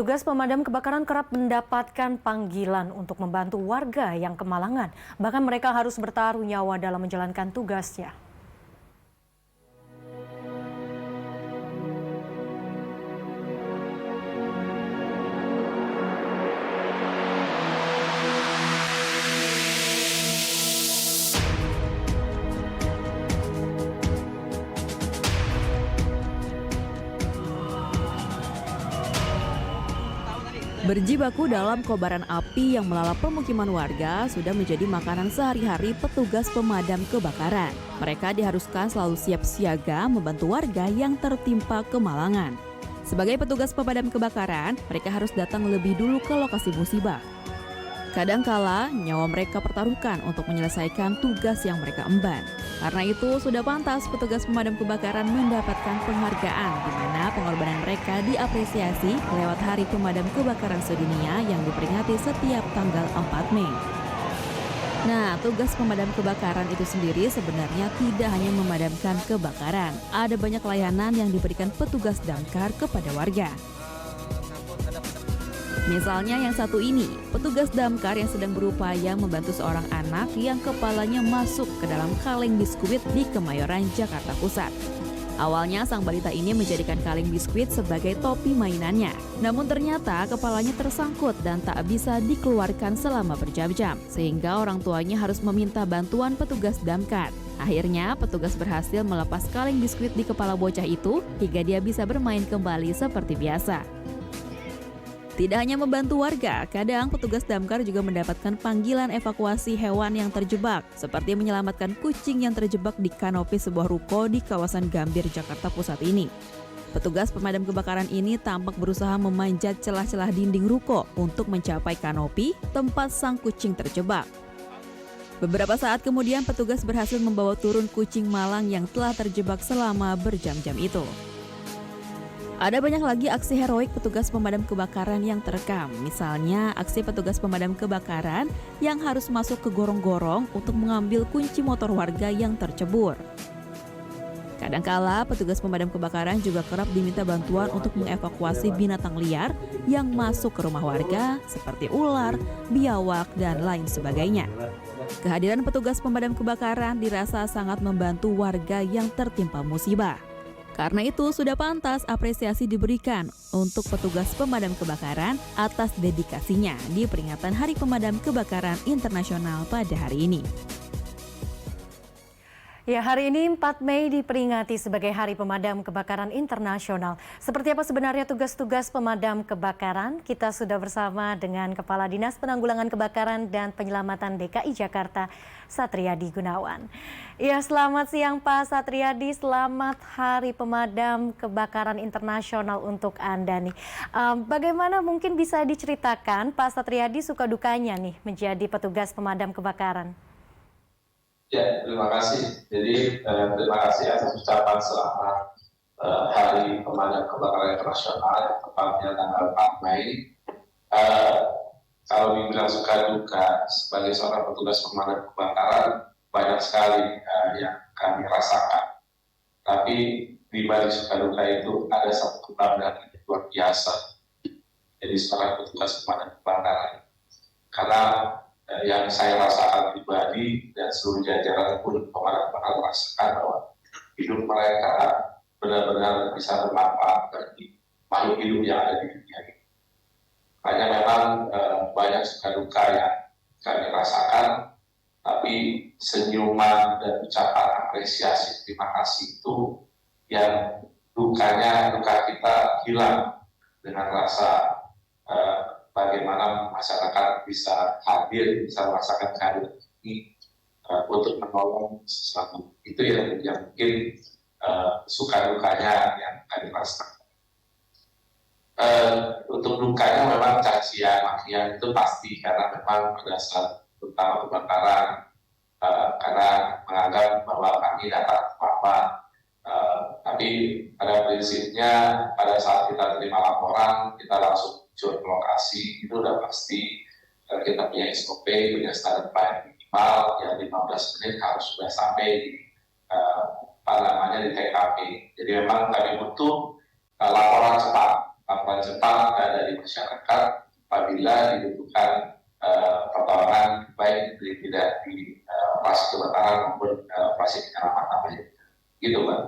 Tugas pemadam kebakaran kerap mendapatkan panggilan untuk membantu warga yang kemalangan. Bahkan mereka harus bertaruh nyawa dalam menjalankan tugasnya. Berjibaku dalam kobaran api yang melalap pemukiman warga sudah menjadi makanan sehari-hari petugas pemadam kebakaran. Mereka diharuskan selalu siap siaga membantu warga yang tertimpa kemalangan. Sebagai petugas pemadam kebakaran, mereka harus datang lebih dulu ke lokasi musibah. Kadangkala, nyawa mereka pertaruhkan untuk menyelesaikan tugas yang mereka emban. Karena itu, sudah pantas petugas pemadam kebakaran mendapatkan penghargaan di mana pengorbanan mereka diapresiasi lewat Hari Pemadam Kebakaran Sedunia yang diperingati setiap tanggal 4 Mei. Nah, tugas pemadam kebakaran itu sendiri sebenarnya tidak hanya memadamkan kebakaran. Ada banyak layanan yang diberikan petugas damkar kepada warga. Misalnya yang satu ini, petugas damkar yang sedang berupaya membantu seorang anak yang kepalanya masuk ke dalam kaleng biskuit di Kemayoran, Jakarta Pusat. Awalnya sang balita ini menjadikan kaleng biskuit sebagai topi mainannya. Namun ternyata kepalanya tersangkut dan tak bisa dikeluarkan selama berjam-jam, sehingga orang tuanya harus meminta bantuan petugas damkar. Akhirnya petugas berhasil melepas kaleng biskuit di kepala bocah itu hingga dia bisa bermain kembali seperti biasa. Tidak hanya membantu warga, kadang petugas damkar juga mendapatkan panggilan evakuasi hewan yang terjebak, seperti menyelamatkan kucing yang terjebak di kanopi sebuah ruko di kawasan Gambir, Jakarta Pusat ini. Petugas pemadam kebakaran ini tampak berusaha memanjat celah-celah dinding ruko untuk mencapai kanopi tempat sang kucing terjebak. Beberapa saat kemudian petugas berhasil membawa turun kucing malang yang telah terjebak selama berjam-jam itu. Ada banyak lagi aksi heroik petugas pemadam kebakaran yang terekam. Misalnya aksi petugas pemadam kebakaran yang harus masuk ke gorong-gorong untuk mengambil kunci motor warga yang tercebur. Kadangkala petugas pemadam kebakaran juga kerap diminta bantuan untuk mengevakuasi binatang liar yang masuk ke rumah warga seperti ular, biawak, dan lain sebagainya. Kehadiran petugas pemadam kebakaran dirasa sangat membantu warga yang tertimpa musibah. Karena itu sudah pantas apresiasi diberikan untuk petugas pemadam kebakaran atas dedikasinya di peringatan Hari Pemadam Kebakaran Internasional pada hari ini. Ya, hari ini 4 Mei diperingati sebagai Hari Pemadam Kebakaran Internasional. Seperti apa sebenarnya tugas-tugas pemadam kebakaran? Kita sudah bersama dengan Kepala Dinas Penanggulangan Kebakaran dan Penyelamatan DKI Jakarta, Satriadi Gunawan. Ya, selamat siang Pak Satriadi, selamat Hari Pemadam Kebakaran Internasional untuk Anda nih. Bagaimana mungkin bisa diceritakan Pak Satriadi suka dukanya nih menjadi petugas pemadam kebakaran? Ya, terima kasih. Jadi terima kasih atas ucapan selamat Hari Pemadam Kebakaran Internasional yang tepatnya tanggal 4 Mei. Kalau dibilang suka duka sebagai seorang petugas pemadam kebakaran, banyak sekali yang kami rasakan. Tapi di balik suka duka itu ada satu kebanggaan yang luar biasa. Jadi seorang petugas pemadam kebakaran. Karena yang saya rasakan pribadi dan seluruh jajaran pun pemadam rasakan bahwa hidup mereka benar-benar bisa bermanfaat bagi makhluk hidup yang ada di dunia ini. Hanya memang banyak suka duka yang kami rasakan, tapi senyuman dan ucapan apresiasi terima kasih itu yang duka kita hilang dengan rasa bagaimana masyarakat bisa hadir, bisa merasakan kehadiran ini untuk menolong sesuatu. Itu yang mungkin suka dukanya yang kami rasakan. Untuk dukanya memang cacian, makian itu pasti karena memang pada saat terutama kebakaran karena menganggap bahwa kami dapat apa-apa. Tapi pada prinsipnya pada saat kita terima laporan kita langsung ke lokasi, itu udah pasti kita punya SOP, punya standar pelayanan minimal yang 15 menit harus sudah sampai di di TKP. Jadi memang kami butuh laporan cepat laporan cepat dari masyarakat apabila dibutuhkan pertolongan baik tidak di operasi kebakaran maupun operasi penyelamatan. Gitu, Mbak.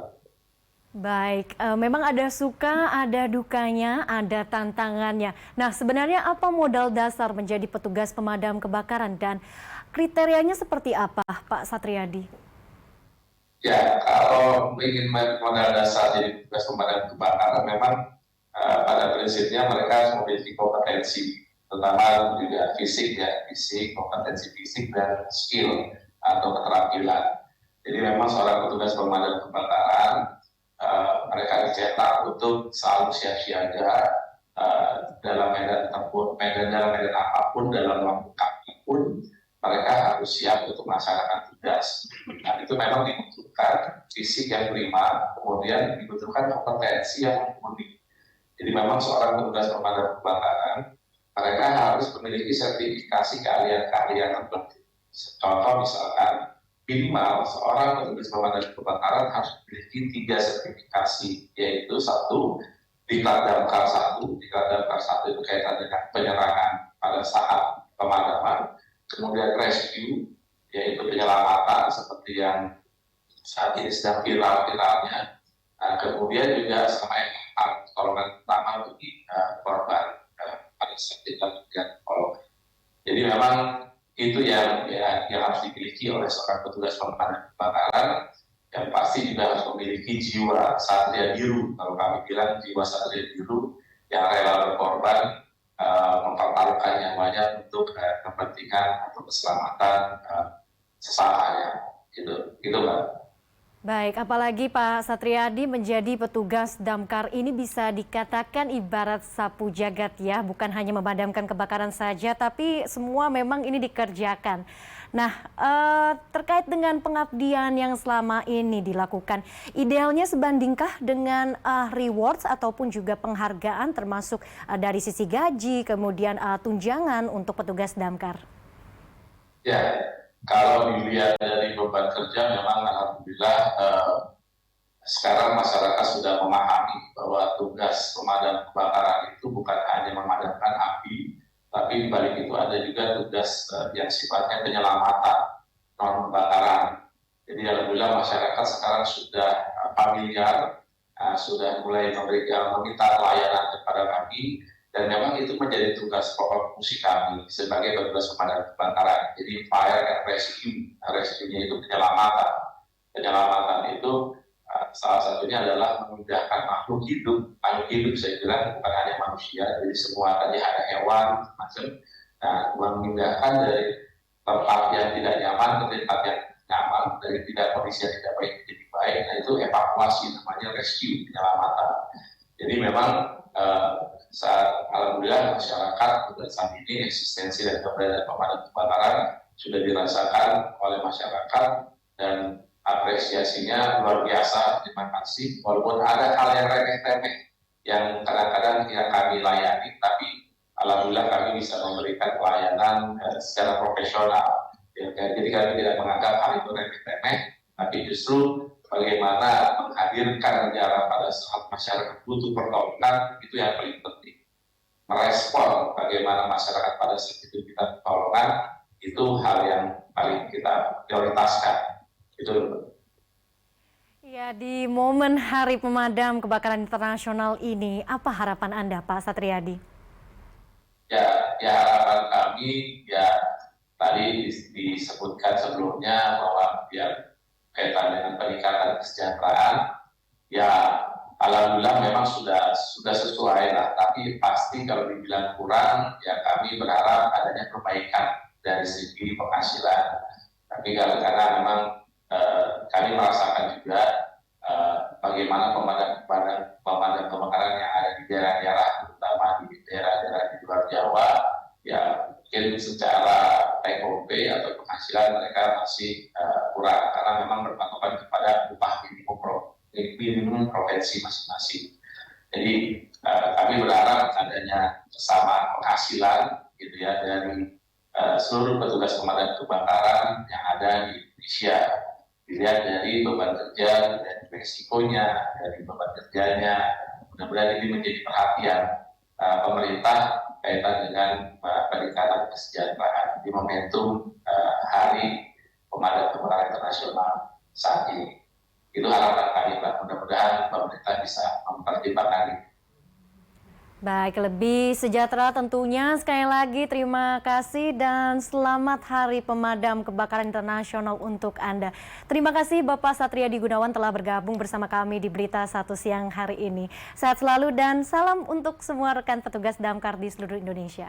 Baik, memang ada suka, ada dukanya, ada tantangannya. Nah, sebenarnya apa modal dasar menjadi petugas pemadam kebakaran dan kriterianya seperti apa, Pak Satriadi? Ya, kalau ingin modal dasar jadi petugas pemadam kebakaran, memang pada prinsipnya mereka harus memiliki kompetensi, terutama juga fisik, kompetensi fisik dan skill atau keterampilan. Jadi memang seorang petugas pemadam kebakaran mereka dicetak untuk selalu siap siaga dalam medan tempur, dalam medan apapun, dalam waktu apapun, mereka harus siap untuk melaksanakan tugas. Nah, itu memang dibutuhkan fisik yang prima, kemudian dibutuhkan kompetensi yang mumpuni. Jadi memang seorang petugas pemadam kebakaran, mereka harus memiliki sertifikasi keahlian-keahlian tertentu. Contoh misalkan, minimal seorang petugas pemadam kebakaran harus memiliki 3 sertifikasi, yaitu 1, Diklat Damkar 1. Diklat Damkar 1 itu kaitan dengan penyerangan pada saat pemadaman. Kemudian rescue, yaitu penyelamatan seperti yang saat ini sedang viral-viralnya. Nah, kemudian juga sama pertolongan pertama bagi korban pada saat dilakukan pertolongan. Jadi memang itu yang harus dimiliki oleh seorang petugas pemadam kebakaran, yang pasti juga harus memiliki jiwa satria biru. Kalau kami bilang jiwa satria biru yang rela berkorban, mempertaruhkan nyawanya untuk kepentingan atau keselamatan sesamanya. Gitu, Mbak. Baik, apalagi Pak Satriadi menjadi petugas damkar ini bisa dikatakan ibarat sapu jagat ya, bukan hanya memadamkan kebakaran saja, tapi semua memang ini dikerjakan. Nah, terkait dengan pengabdian yang selama ini dilakukan, idealnya sebandingkah dengan rewards ataupun juga penghargaan termasuk dari sisi gaji, kemudian tunjangan untuk petugas damkar? Ya, kalau dilihat dari beban kerja, memang alhamdulillah sekarang masyarakat sudah memahami bahwa tugas pemadam kebakaran itu bukan hanya memadamkan api, tapi di balik itu ada juga tugas yang sifatnya penyelamatan non kebakaran. Jadi alhamdulillah masyarakat sekarang sudah familiar, sudah mulai meminta pelayanan kepada kami, dan memang itu menjadi tugas pokok fungsi kami sebagai petugas pemadam kebakaran. Jadi fire and rescue-nya itu penyelamatan. Penyelamatan itu salah satunya adalah memudahkan makhluk hidup saya kira bukan hanya manusia, jadi semua tadi ada hewan macam. Nah, memindahkan dari tempat yang tidak nyaman ke tempat yang nyaman, dari tidak kondisi yang tidak baik menjadi baik. Nah, itu evakuasi, namanya rescue, penyelamatan. Jadi memang alhamdulillah masyarakat saat ini eksistensi dan keberadaan pemadam kebakaran sudah dirasakan oleh masyarakat dan apresiasinya luar biasa. Terima kasih. Walaupun ada hal yang remeh-temeh yang kadang-kadang yang kami layani, tapi alhamdulillah kami bisa memberikan pelayanan secara profesional. Jadi kami tidak menganggap hal itu remeh-temeh, tapi justru bagaimana menghadirkan negara pada saat masyarakat butuh pertolongan, itu yang paling penting. Merespon bagaimana masyarakat pada saat itu kita pertolongan, itu hal yang paling kita prioritaskan. Itu. Ya, di momen Hari Pemadam Kebakaran Internasional ini, apa harapan Anda, Pak Satriadi? Ya harapan kami, tadi disebutkan sebelumnya bahwa kaitan dengan peningkatan kesejahteraan, alhamdulillah memang sudah sesuai lah, tapi pasti kalau dibilang kurang, kami berharap adanya perbaikan dari segi penghasilan. Tapi karena memang kami merasakan juga bagaimana pemadam kebakaran yang ada di daerah-daerah, terutama di daerah-daerah di luar Jawa, mungkin secara TOP atau penghasilan mereka masih kurang, karena memang berpatokan kepada upah minimum provinsi masing-masing. Jadi kami berharap adanya kesamaan penghasilan gitu ya dari seluruh petugas pemadam kebakaran yang ada di Indonesia. Dilihat dari beban kerja, dari resikonya, dari beban kerjanya, Mudah-mudahan ini menjadi perhatian pemerintah kaitan dengan peningkatan kesejahteraan di momentum Hari Pemadam Kebakaran Internasional saat ini. Itu harapan kami, Pak. Mudah-mudahan pemerintah bisa mempertimbangkan ini. Baik, lebih sejahtera tentunya. Sekali lagi terima kasih dan selamat Hari Pemadam Kebakaran Internasional untuk Anda. Terima kasih Bapak Satriadi Gunawan telah bergabung bersama kami di Berita Satu Siang hari ini. Sehat selalu dan salam untuk semua rekan petugas damkar di seluruh Indonesia.